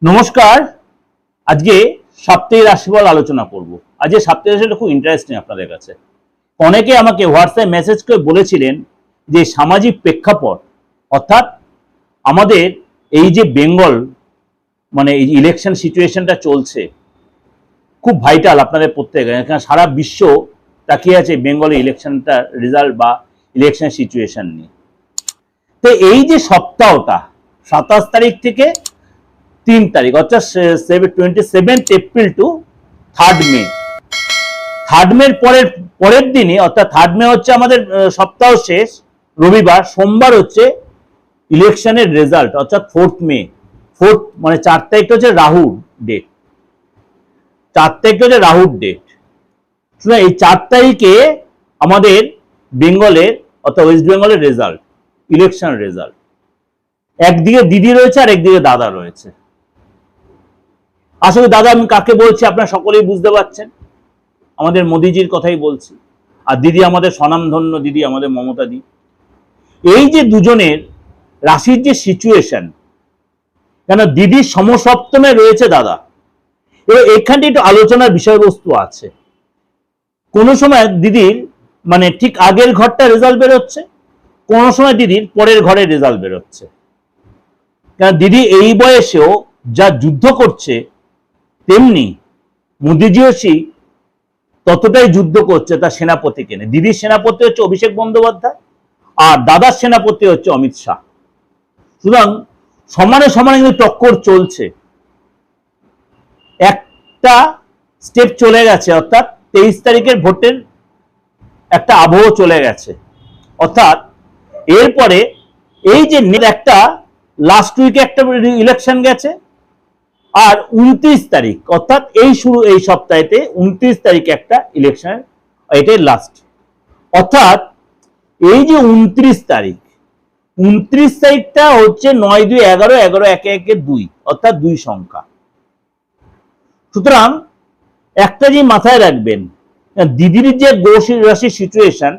নমস্কার। আজকে সাপ্তাহিক রাশিফল আলোচনা করব। আজকে সাপ্তাহিক রাশিটা খুব ইন্টারেস্টিং আপনাদের কাছে। অনেকে আমাকে হোয়াটসঅ্যাপ মেসেজ করে বলেছিলেন যে সামাজিক প্রেক্ষাপট অর্থাৎ আমাদের এই যে বেঙ্গল মানে এই ইলেকশন সিচুয়েশনটা চলছে খুব ভাইটাল আপনাদের প্রত্যেকে, এখানে সারা বিশ্ব তাকিয়ে আছে বেঙ্গলের ইলেকশনটা রেজাল্ট বা ইলেকশন সিচুয়েশন নিয়ে। তো এই যে সপ্তাহটা 27 তারিখ থেকে 3 তারিখ অর্থাৎ 27 এপ্রিল টু 3 মে, 3 মের পরের দিনে অর্থাৎ 3 মে হচ্ছে আমাদের সপ্তাহ শেষ রবিবার, সোমবার হচ্ছে ইলেকশনের রেজাল্ট অর্থাৎ 4 মে। 4 মানে 4 তারিখটা হচ্ছে রাহু ডেট, 4 তারিখটা হচ্ছে রাহুর ডেট। এই 4 তারিখে আমাদের বেঙ্গলের অর্থাৎ ওয়েস্ট বেঙ্গলের রেজাল্ট, ইলেকশন রেজাল্ট। একদিকে দিদি রয়েছে আর একদিকে দাদা রয়েছে। আসলে দাদা আমি কাকে বলছি আপনারা সকলেই বুঝতে পারছেন, আমাদের মোদিজির কথাই বলছি। আর দিদি আমাদের স্বনামধন্য দিদি, আমাদের মমতা দি। এই যে দুজনের রাশির যে সিচুয়েশন, কেন দিদির সমসপ্তমে রয়েছে দাদা, এবার এখানটি একটু আলোচনার বিষয়বস্তু আছে। কোনো সময় দিদির মানে ঠিক আগের ঘরটা রেজাল্ট বেরোচ্ছে, কোনো সময় দিদির পরের ঘরে রেজাল্ট বেরোচ্ছে। কারণ দিদি এই বয়সেও যা যুদ্ধ করছে তেমনি মোদিজিও ততটাই যুদ্ধ করছে তার সেনাপতিকে নিয়ে। দিদির সেনাপতি হচ্ছে অভিষেক বন্দ্যোপাধ্যায় আর দাদার সেনাপতি হচ্ছে অমিত শাহ। সুতরাং সমানে সমানে কিন্তু টক্কর চলছে। একটা স্টেপ চলে গেছে অর্থাৎ 23 তারিখের ভোটের একটা আবহ চলে গেছে, অর্থাৎ এরপরে এই যে একটা লাস্ট উইকে একটা ইলেকশন গেছে আর 29 তারিখ অর্থাৎ এই শুরু এই সপ্তাহেতে 29 তারিখে একটা ইলেকশন, এটাই লাস্ট। অর্থাৎ এই যে 29 তারিখটা হচ্ছে 9 2 11 11 1 1 2 অর্থাৎ 2 সংখ্যা। সুতরাং একটা যে মাথায় রাখবেন, দিদির যে গো রাশির সিচুয়েশন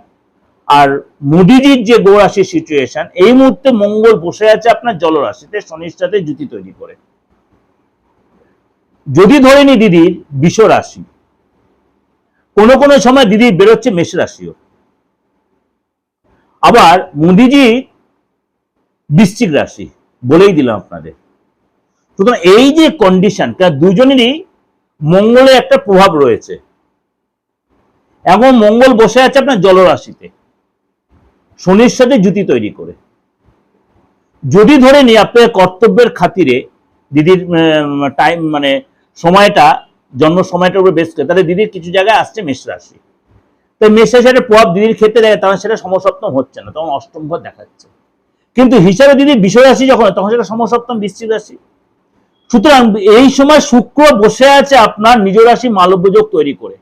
আর মোদিজির যে গো রাশির সিচুয়েশন, এই মুহূর্তে মঙ্গল বসে আছে আপনার জলরাশিতে শনির সাথে জুতি তৈরি করে। যদি ধরে নি দিদির বৃষ রাশি, কোনো কোনো সময় দিদির বেরোচ্ছে মেষ রাশিও, আবার মোদিজি বৃশ্চিক রাশি, বলেই দিলাম আপনাদের। সুতরাং এই যে কন্ডিশন, দুজনেরই মঙ্গলের একটা প্রভাব রয়েছে এবং মঙ্গল বসে আছে আপনার জলরাশিতে শনির সাথে জুতি তৈরি করে। যদি ধরে নি আপনার কর্তব্যের খাতিরে দিদির টাইম মানে সময়টা জন্ম সময়টার উপর বেস করে, তাহলে দিদির কিছু জায়গায় আসছে মেষ রাশি। তো মেষ রাশির প্রভাব দিদির ক্ষেত্রে দেখে তখন সেটা সমসপ্তম হচ্ছে না, তখন অষ্টম ঘর দেখাচ্ছে। কিন্তু হিসাবে দিদির বিষয় রাশি যখন, তখন সেটা সমসপ্তম বৃশ্চিক রাশি। সুতরাং এই সময় শুক্র বসে আছে আপনার নিজ রাশি মালব্যযোগ তৈরি করে,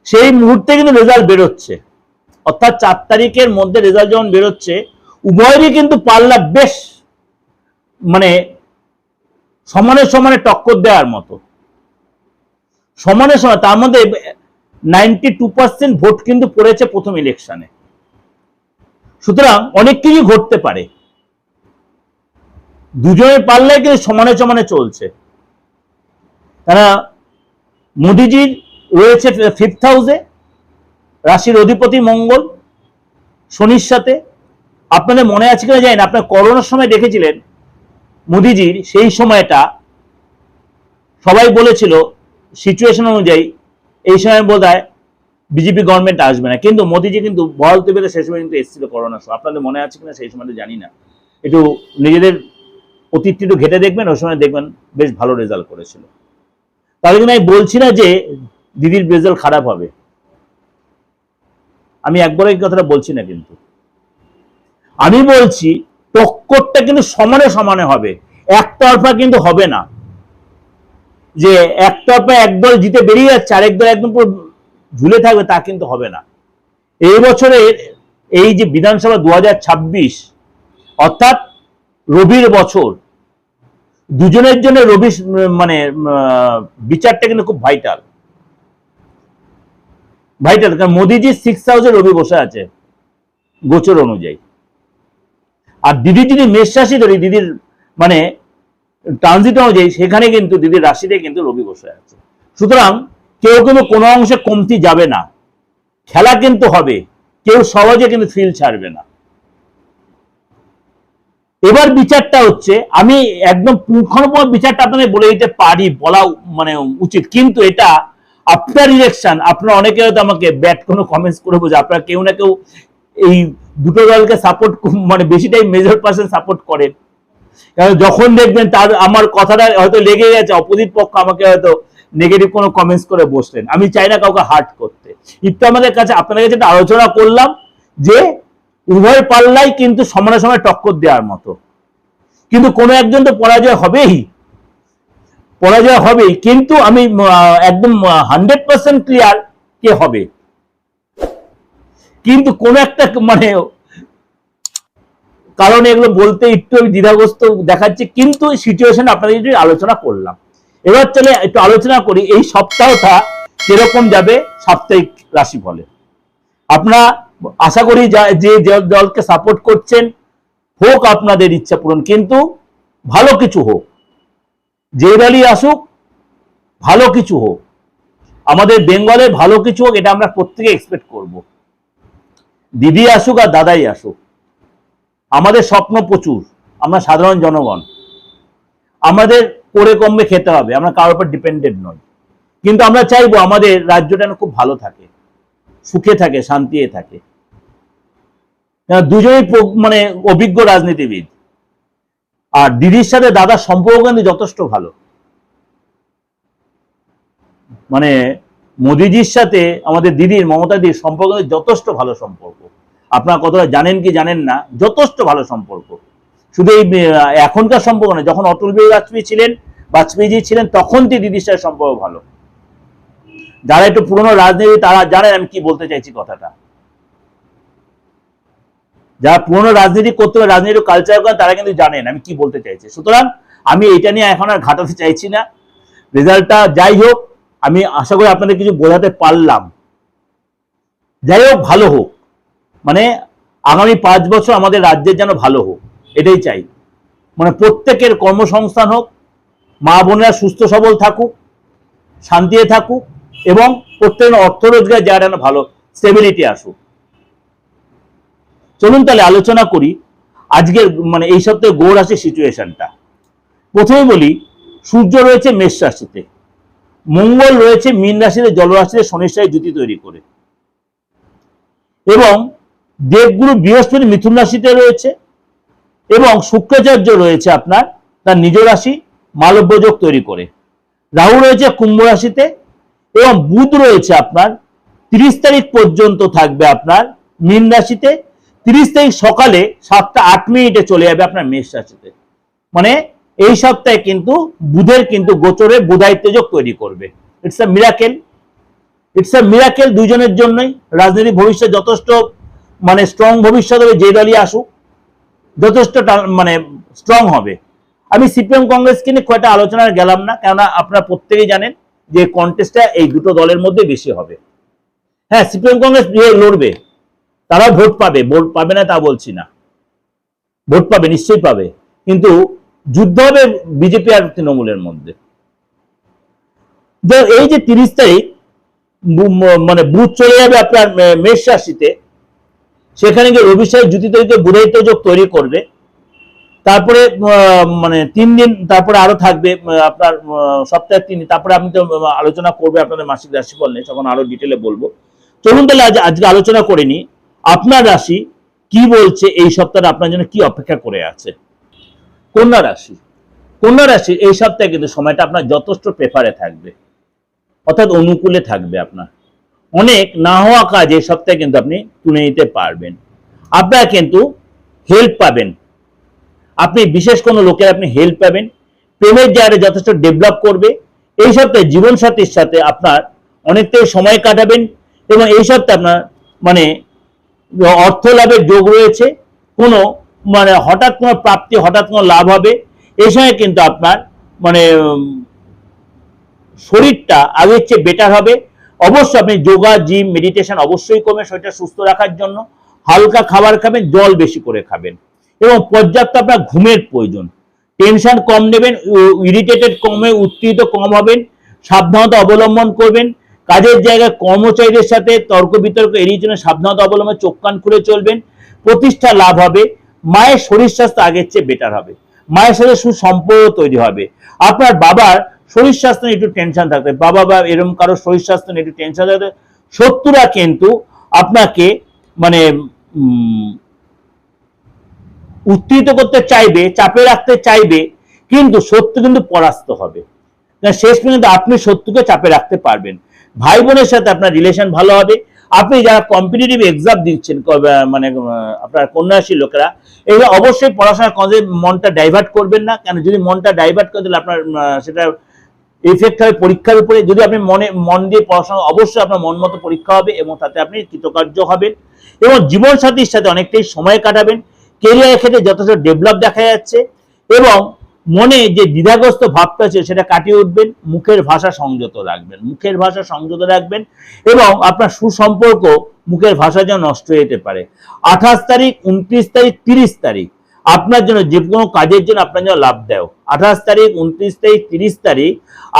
সেই মুহূর্তে কিন্তু রেজাল্ট বেরোচ্ছে। অর্থাৎ 4 তারিখের মধ্যে রেজাল্ট যখন বেরোচ্ছে, উভয়েরই কিন্তু পাল্লা বেশ মানে সমানে সমানে টক্কর দেওয়ার মতো, সমানে সমানে। তার মধ্যে 92% ভোট কিন্তু পড়েছে প্রথম ইলেকশনে। সুতরাং অনেক কিছু ঘটতে পারে, দুজনের পাল্লায় কিন্তু সমানে সমানে চলছে। তারা মোদিজির রয়েছে 5th হাউসে, রাশির অধিপতি মঙ্গল শনির সাথে। আপনাদের মনে আছে কিনা জানেন, আপনার করোনার সময় দেখেছিলেন মোদিজির সেই সময়টা সবাই বলেছিল সিচুয়েশন অনুযায়ী এই সময় বোধহয় বিজেপি গভর্নমেন্ট আসবে না, কিন্তু মোদিজি কিন্তু বল পেতে সেই সময় কিন্তু এসেছিল করোনার সময়। আপনাদের মনে আছে কিনা সেই সময়টা জানি না, একটু নিজেদের অতীতটি একটু ঘেটে দেখবেন, ওই সময় দেখবেন বেশ ভালো রেজাল্ট করেছিল। তাহলে কিন্তু আমি বলছি না যে দিদির রেজাল্ট খারাপ হবে, আমি একবারও এই কথাটা বলছি না, কিন্তু আমি বলছি টক্করটা কিন্তু সমানে সমানে হবে, একতরফা কিন্তু হবে না যে একতরফা একদল জিতে বেরিয়ে যাচ্ছে আর একদল একদম পুরো ঝুলে থাকবে, তা কিন্তু হবে না। এই বছরের এই যে বিধানসভা 2026 অর্থাৎ রবির বছর, দুজনের জন্য রবি মানে বিচারটা কিন্তু খুব ভাইটাল। কারণ মোদিজি 6th হাউসে রবি বসে আছে গোচর অনুযায়ী, আর দিদি যদি মেষ রাশি ধরি, দিদির মানে ট্রানজিট অনুযায়ী সেখানে কিন্তু দিদির রাশিতে কিন্তু রবি বসে আছে। সুতরাং কেউ কিন্তু কোনো অংশে কমতি যাবে না, খেলা কিন্তু হবে, কেউ সহজে কিন্তু ফিল ছাড়বে না। এবার বিচারটা হচ্ছে, আমি একদম পুঙ্খানুপুঙ্খ বিচারটা আপনাদের বলে দিতে পারি, বলা মানে উচিত, কিন্তু এটা আফটার ইলেকশন আপনারা অনেকে হয়তো আমাকে ব্যাড কোনো কমেন্টস করে বোঝে, আপনারা কেউ না কেউ এই দুটো দলকে সাপোর্ট মানে বেশিটাই মেজর পার্সেন্ট সাপোর্ট করেন। কারণ যখন দেখবেন তার আমার কথাটা হয়তো লেগে গেছে, অপোজিট পক্ষ আমাকে হয়তো নেগেটিভ কোনো কমেন্টস করে বসলেন, আমি চাই না কাউকে হার্ট করতে। একটু আমাদের কাছে আপনাদের কাছে একটা আলোচনা করলাম যে উভয় পাল্লাই কিন্তু সমানে সমানে টক্কর দেওয়ার মতো, কিন্তু কোনো একজন তো পরাজয় হবেই, পরাজয় হবেই, কিন্তু আমি একদম 100% ক্লিয়ার কে হবে, কিন্তু কোন একটা মানে কারণে এগুলো বলতে একটু আমি দ্বিধাগ্রস্ত দেখাচ্ছি, কিন্তু সিচুয়েশন আপনাদের যদি আলোচনা করলাম। এবার চলে একটু আলোচনা করি এই সপ্তাহটা কিরকম যাবে সাপ্তাহিক রাশিফলে। আপনারা আশা করি যে দলকে সাপোর্ট করছেন হোক আপনাদের ইচ্ছা পূরণ, কিন্তু ভালো কিছু হোক, যে দলই আসুক ভালো কিছু হোক, আমাদের বেঙ্গলের ভালো কিছু হোক, এটা আমরা প্রত্যেকে এক্সপেক্ট করব। দিদি আসুক আর দাদাই আসুক, আমাদের স্বপ্ন প্রচুর, আমরা সাধারণ জনগণ, আমাদের করে কমবে খেতে হবে, আমরা কারোর উপর ডিপেন্ডেন্ট নই, কিন্তু আমরা চাইবো আমাদের রাজ্যটা খুব ভালো থাকে, সুখে থাকে, শান্তিতে থাকে। দুজনেই মানে অভিজ্ঞ রাজনীতিবিদ, আর দিদির সাথে দাদার সম্পর্ক কিন্তু যথেষ্ট ভালো। মানে মোদিজির সাথে আমাদের দিদির, মমতা দিদির সম্পর্ক যথেষ্ট ভালো সম্পর্ক। আপনারা কতটা জানেন কি জানেন না, যথেষ্ট ভালো সম্পর্ক। শুধু এই এখনকার সম্পর্ক না, যখন অটল বিহারী বাজপেয়ীজি ছিলেন তখন দিদির সাথে সম্পর্ক ভালো। যারা একটু পুরনো রাজনীতি তারা জানেন আমি কি বলতে চাইছি কথাটা। যারা পুরনো রাজনীতি করতে হবে, রাজনীতি কালচার করেন, তারা কিন্তু জানেন আমি কি বলতে চাইছি। সুতরাং আমি এটা নিয়ে এখন আর ঘাটাতে চাইছি না। রেজাল্টটা যাই হোক, আমি আশা করি আপনাদের কিছু বোঝাতে পারলাম। যাই হোক, ভালো হোক, মানে আগামী 5 বছর আমাদের রাজ্যের যেন ভালো হোক, এটাই চাই। মানে প্রত্যেকের কর্মসংস্থান হোক, মা বোনেরা সুস্থ সবল থাকুক, শান্তিতে থাকুক, এবং প্রত্যেকের অর্থ রোজগার যেন ভালো স্টেবিলিটি আসুক। চলুন তাহলে আলোচনা করি আজকের মানে এই সপ্তাহে গ্রহ রাশির সিচুয়েশনটা। প্রথমে বলি, সূর্য রয়েছে মেষ রাশিতে, মঙ্গল রয়েছে মীন রাশিতে, জলরাশিতে শনির সাথে জুতি তৈরি করে, এবং দেবগুরু বৃহস্পতি মিথুন রাশিতে রয়েছে, এবং শুক্রাচার্য রয়েছে আপনার তার নিজ রাশি মালব্য যোগ তৈরি করে। রাহু রয়েছে কুম্ভ রাশিতে, এবং বুধ রয়েছে আপনার 30 তারিখ পর্যন্ত থাকবে আপনার মীন রাশিতে, 30 তারিখ সকালে 7টা 8 মিনিটে চলে যাবে আপনার মেষ রাশিতে। মানে এই সপ্তাহে কিন্তু বুধের কিন্তু গোচরে বুধায়িত্ব যোগ তৈরি করবে। It's a miracle, it's a miracle দুজনের জন্যই। রাজনীতি ভবিষ্যৎ যথেষ্ট মানে স্ট্রং ভবিষ্যৎ হবে, যে দলই আসুক যথেষ্ট মানে স্ট্রং হবে। আমি সিপিএম কংগ্রেসকে নিয়ে কয়েকটা আলোচনায় গেলাম না, কেননা আপনারা প্রত্যেকেই জানেন যে কন্টেস্টটা এই দুটো দলের মধ্যে বেশি হবে। হ্যাঁ, সিপিএম কংগ্রেস লড়বে, তারা ভোট পাবে, ভোট পাবে না তা বলছি না, ভোট পাবে, নিশ্চয়ই পাবে, কিন্তু যুদ্ধ হবে বিজেপি আর তৃণমূলের মধ্যে। এই যে 30 তারিখ মানে বুধ চলে যাবে আপনার মেষ রাশিতে, সেখানে গিয়ে রবির সাথে জুতি তৈরিতে বুধায়িত্ব যোগ তৈরি করবে। তারপরে মানে 3 দিন তারপরে আরো থাকবে আপনার সপ্তাহে 3 দিন, তারপরে আমি তো আলোচনা করবে আপনাদের মাসিক রাশিফল নিয়ে, তখন আরো ডিটেলে বলবো। চলুন তাহলে আজকে আলোচনা করে নি আপনার রাশি কি বলছে, এই সপ্তাহে আপনার জন্য কি অপেক্ষা করে আছে। কন্যা রাশি, কন্যা রাশি এই সপ্তাহে কিন্তু সময়টা আপনার যথেষ্ট প্রেফারে থাকবে, অর্থাৎ অনুকূলে থাকবে। আপনার অনেক না হওয়া কাজ এই সপ্তাহে কিন্তু আপনি তুলে নিতে পারবেন। আপনারা কিন্তু হেল্প পাবেন, আপনি বিশেষ কোনো লোকের আপনি হেল্প পাবেন। প্রেমের জায়গাটা যথেষ্ট ডেভেলপ করবে। এই সপ্তাহে জীবনসাথীর সাথে আপনার অনেকটাই সময় কাটাবেন, এবং এই সপ্তাহে আপনার মানে অর্থ লাভের যোগ রয়েছে। কোনো মানে হঠাৎ কোনো প্রাপ্তি, হঠাৎ কোনো লাভ হবে। এই সময় কিন্তু আপনার মানে শরীরটা আগের চেয়ে বেটার হবে। অবশ্যই আপনি যোগা, জিম, মেডিটেশন অবশ্যই করবেন শরীরটা সুস্থ রাখার জন্য। হালকা খাবার খাবেন, জল বেশি করে খাবেন, এবং পর্যাপ্ত আপনার ঘুমের প্রয়োজন। টেনশন কম নেবেন, ইরিটেটেড কমে, উত্তেজিত কম হবেন, সাবধানতা অবলম্বন করবেন, কাজের জায়গায় কর্মচারীদের সাথে তর্ক বিতর্ক এড়িয়ে চলে সাবধানতা অবলম্বন, চোখ কান খুলে চলবেন, প্রতিষ্ঠা লাভ হবে, মায়ের শরীর স্বাস্থ্য আগের চেয়ে বেটার হবে, মায়ের সাথে সুসম্পর্ক তৈরি হবে। আপনার বাবার শরীর স্বাস্থ্য নিয়ে একটু টেনশন থাকবে, বাবা বা এরকম কারো শরীর স্বাস্থ্য নিয়ে একটু টেনশন থাকবে। শত্রুরা কিন্তু আপনাকে মানে উত্তেজিত করতে চাইবে, চাপে রাখতে চাইবে, কিন্তু শত্রু কিন্তু পরাস্ত হবে। শেষ পর্যন্ত আপনি শত্রুকে চাপে রাখতে পারবেন। ভাই বোনের সাথে আপনার রিলেশন ভালো হবে। আপনি যারা কম্পিটিটিভ এক্সাম দিচ্ছেন, মানে আপনার কন্যা রাশির লোকেরা, এগুলো অবশ্যই পড়াশোনার কাজে মনটা ডাইভার্ট করবেন না। কেন, যদি মনটা ডাইভার্ট করে দিলে আপনার সেটা এফেক্ট হবে পরীক্ষার উপরে। যদি আপনি মন দিয়ে পড়াশোনা, অবশ্যই আপনার মন মতো পরীক্ষা হবে এবং তাতে আপনি কৃতকার্য হবেন এবং জীবন সাথীর সাথে অনেকটাই সময় কাটাবেন। কেরিয়ারের ক্ষেত্রে যথেষ্ট ডেভেলপ দেখা যাচ্ছে এবং মনে যে দ্বিধাগ্রস্ত ভাবটা আছে সেটা কাটিয়ে উঠবেন। মুখের ভাষা সংযত রাখবেন, মুখের ভাষা সংযত রাখবেন এবং আপনার সুসম্পর্ক মুখের ভাষা যেন নষ্ট হয়ে যেতে পারে। 28 তারিখ, 29 তারিখ, 30 তারিখ আপনার জন্য যে কোনো কাজের জন্য আপনার জন্য লাভদায়ক। 28 তারিখ, 29 তারিখ, 30 তারিখ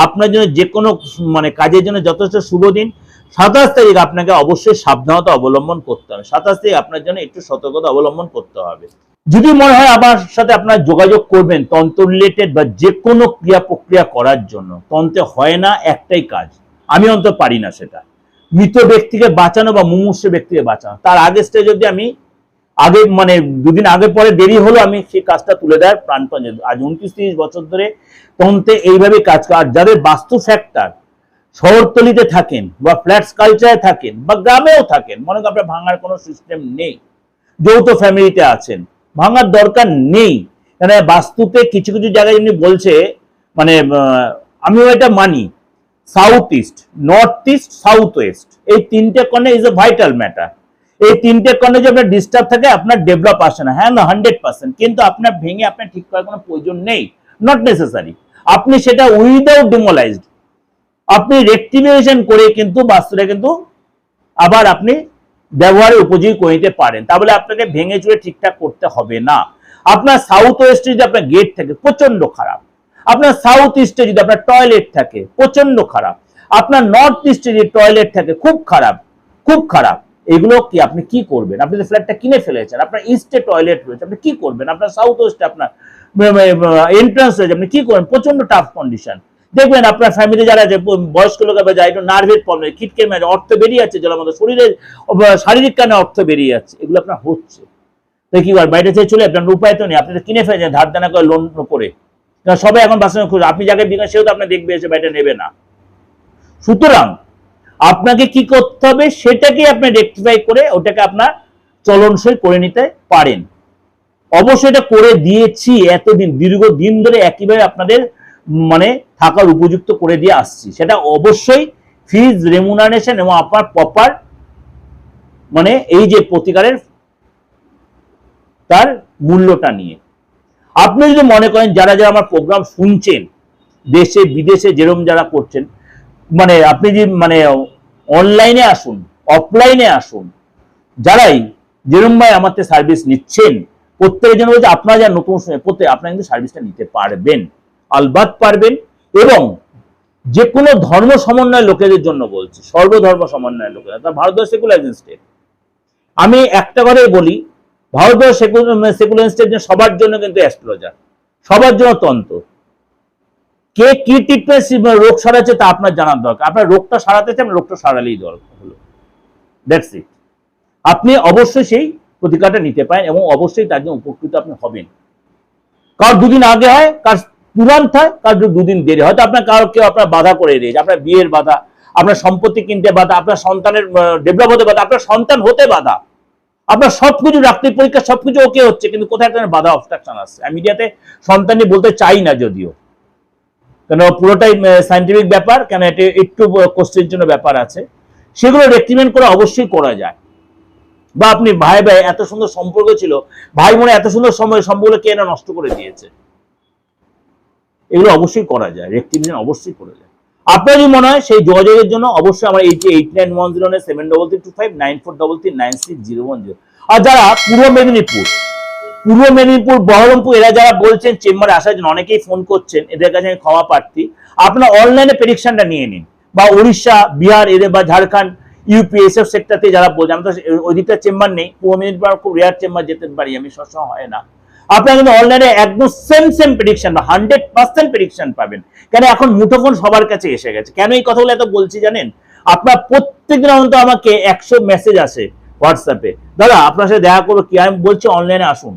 আপনার জন্য যে কোনো মানে কাজের জন্য যথেষ্ট শুভ দিন। 27 তারিখ আপনাকে অবশ্যই সাবধানতা অবলম্বন করতে হবে। 27 তারিখ আপনার জন্য একটু সতর্কতা অবলম্বন করতে হবে। যদি মনে হয় আমার সাথে আপনার যোগাযোগ করবেন তন্ত্র রিলেটেড বা যে কোনো ক্রিয়া প্রক্রিয়া করার জন্য, তন্ত্রে হয় না একটাই কাজ, আমি অন্তত পারি না, সেটা মৃত ব্যক্তিকে বাঁচানো বা মুমূর্ষ ব্যক্তিকে বাঁচানো। তার আগে স্টেজ অব্দি আমি আগে মানে দুদিন আগে পরে দেরি হলো আমি সেই কাজটা তুলে দেওয়ার প্রাণপণ। আজ 29-30 বছর ধরে তন্ত্রে এইভাবে কাজ করে। আর যাদের বাস্তু ফ্যাক্টর শহরতলিতে থাকেন বা ফ্ল্যাটস কালচারে থাকেন বা গ্রামেও থাকেন, মনে করেন আপনার ভাঙার কোনো সিস্টেম নেই, যৌথ ফ্যামিলিতে আছেন, ভাঙার দরকার নেই। মানে বাস্তুতে কিছু কিছু জায়গায় যেমনি বলছে, মানে আমিও এটা মানি, south east, north east, south west, এই তিনটে corner is a vital matter. এই তিনটে কর্নার যদি আপনার ডিস্টার্ব থাকে আপনার ডেভেলপ আসে না। হ্যাঁ না, 100%, কিন্তু আপনার ভেঙে আপনার ঠিক করার কোনো প্রয়োজন নেই, নট নেসেসারি। আপনি সেটা উইদাউট ডিমোলাইজড আপনি রেক্টিফিকেশন করে কিন্তু বাস্তুটা কিন্তু আবার আপনি ব্যবহারের উপযোগী করে নিতে পারেন। তাহলে আপনাকে ভেঙে চুরে ঠিকঠাক করতে হবে না। আপনার সাউথ ওয়েস্টে যদি আপনার গেট থাকে প্রচন্ড খারাপ, আপনার সাউথ ইস্টে যদি আপনার টয়লেট থাকে প্রচন্ড খারাপ, আপনার নর্থ ইস্টে যদি টয়লেট থাকে খুব খারাপ, খুব খারাপ। এগুলো কি আপনি কি করবেন? আপনি ফ্ল্যাটটা কিনে ফেলেছেন, আপনার ইস্টে টয়লেট রয়েছে, আপনি কি করবেন? আপনার সাউথ ওয়েস্টে আপনার এন্ট্রান্স রয়েছে, আপনি কি করবেন? প্রচন্ড টাফ কন্ডিশন। দেখবেন আপনার ফ্যামিলি যারা আছে বয়স্ক লোক বা যারা একটু নার্ভের প্রবলেম, খিটকে মেরে অর্থ বেরিয়ে যাচ্ছে, জলের মধ্যে শরীরের শারীরিক কারণে অর্থ বেরিয়ে যাচ্ছে, এগুলো আপনার হচ্ছে। তো কি কর, বাইরে থেকে চলে আপনার উপায় তো নেই, আপনি তো কিনে ফেলেছেন ধার দেনা করে, লোন করে। সবাই এখন বাসন খুঁজে, আপনি যাকে বিকাশ সেও তো আপনার দেখবে এসে বাইরে নেবে না। সুতরাং আপনাকে কি করতে হবে সেটাকে আপনি রেকটিফাই করে ওটাকে আপনার চলনসই করে নিতে পারেন। অবশ্যই এটা করে দিয়েছি এতদিন, দীর্ঘদিন ধরে একইভাবে আপনাদের মানে থাকার উপযুক্ত করে দিয়ে আসছি। সেটা অবশ্যই ফিজ রেমুনারেশন এবং আপনার প্রপার মানে এই যে প্রতিকারের তার মূল্যটা নিয়ে। আপনি যদি মনে করেন যারা যারা আমার প্রোগ্রাম শুনছেন দেশে বিদেশে যেরকম যারা করছেন, মানে আপনি যে মানে অনলাইনে আসুন, অফলাইনে আসুন, যারাই যেরকম ভাই আমার সার্ভিস নিচ্ছেন প্রত্যেকের জন্য বলছে আপনারা যা নতুন প্রত্যেক আপনারা কিন্তু সার্ভিসটা নিতে পারবেন, আলবাত পারবেন। এবং যে কোনো ধর্ম সমন্বয় লোকেদের জন্য বলছি, সর্বধর্ম সমন্বয় লোকেরা, তা ভারতবর্ষ সেকুলার স্টেট। আমি একটা কথাই বলি, ভারতবর্ষ সেকুলার স্টেট সবার জন্য কিন্তু অ্যাস্ট্রোলজার, সবার জন্য তন্ত্র। কে কি ট্রিটমেন্ট রোগ সারাচ্ছে তা আপনার জানার দরকার। আপনার রোগটা সারাতে চান, রোগটা সারালেই দরকার হলো, দ্যাটস ইট। আপনি অবশ্যই সেই প্রতিকারটা নিতে পারেন এবং অবশ্যই তার জন্য উপকৃত আপনি হবেন। কার দুদিন আগে হয়, কার তুরন্ত হয়, কার দুদিন দেরি, হয়তো আপনার কারো কেউ আপনার বাধা করে দিয়েছে, আপনার বিয়ের বাধা, আপনার সম্পত্তি কিনতে বাধা, আপনার সন্তানের ডেভেলপ হতে বাধা, আপনার সন্তান হতে বাধা, আপনার সবকিছু ডাক্তারি পরীক্ষা সবকিছু ওকে হচ্ছে, কিন্তু কোথায় একটা বাধা অবস্ট্রাকশন আসছে। আমি মিডিয়াতে সন্তান নিয়ে বলতে চাই না যদিও, কেন পুরোটাই সায়েন্টিফিক ব্যাপার, কেন এটা একটু কোশ্চেনের জন্য ব্যাপার আছে, সেগুলো রেক্টিমেন্ট করে অবশ্যই করা যায়। বা আপনি ভাই ভাই এত সুন্দর সম্পর্ক ছিল, ভাই মনে এত সুন্দর সময় সম্পর্ক কে না নষ্ট করে দিয়েছে, এগুলো অবশ্যই করা যায়, রেক্টিমেশন অবশ্যই করা যায়। আপনার যদি মনে হয় সেই যোগাযোগের জন্য অবশ্যই আমার 8891073325 9433960110। আর যারা পূর্ব মেদিনীপুর পূর্ব মেদিনীপুর, বহরমপুর এরা যারা বলছেন চেম্বারে আসার জন্য, অনেকেই ফোন করছেন, এদের কাছে আমি ক্ষমা প্রার্থী। আপনার অনলাইনে প্রেডিকশনটা নিয়ে নিন, বা উড়িষ্যা, বিহার এদের, বা ঝাড়খণ্ড, ইউপি এসব সেক্টরতে যারা বলছেন, আমি তো ওই দিকটা চেম্বার নেই, পূর্ব মেদিনীপুর খুব রেয়ার চেম্বার যেতে পারি আমি, সবসময় হয় না। আপনারা কিন্তু অনলাইনে একদম সেম প্রেডিকশন বা 100% প্রেডিকশন পাবেন। কেন এখন মুঠোফোন সবার কাছে এসে গেছে। কেন এই কথাগুলো এত বলছি জানেন? আপনার প্রত্যেকদিন অন্তত আমাকে 100 মেসেজ আসে হোয়াটসঅ্যাপে, দাদা আপনার সাথে দেখা করবো কি, আমি বলছি অনলাইনে আসুন,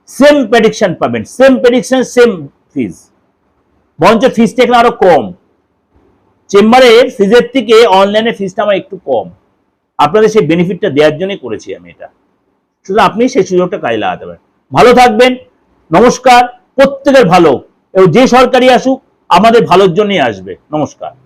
সেম প্রেডিকশন পাবেন, সেম প্রেডিকশন, সেম ফিজ, বরঞ্চ ফিজটা এখানে আরো কম। চেম্বারের ফিজের থেকে অনলাইনে ফিজটা আমার একটু কম। আপনাদের সেই বেনিফিটটা দেওয়ার জন্যই করেছি আমি এটা। শুধু আপনি সেই সুযোগটা কাজে লাগাতে পারেন। ভালো থাকবেন, নমস্কার। প্রত্যেকের ভালো, এবং যে সরকারি আসুক আমাদের ভালোর জন্যই আসবে। নমস্কার।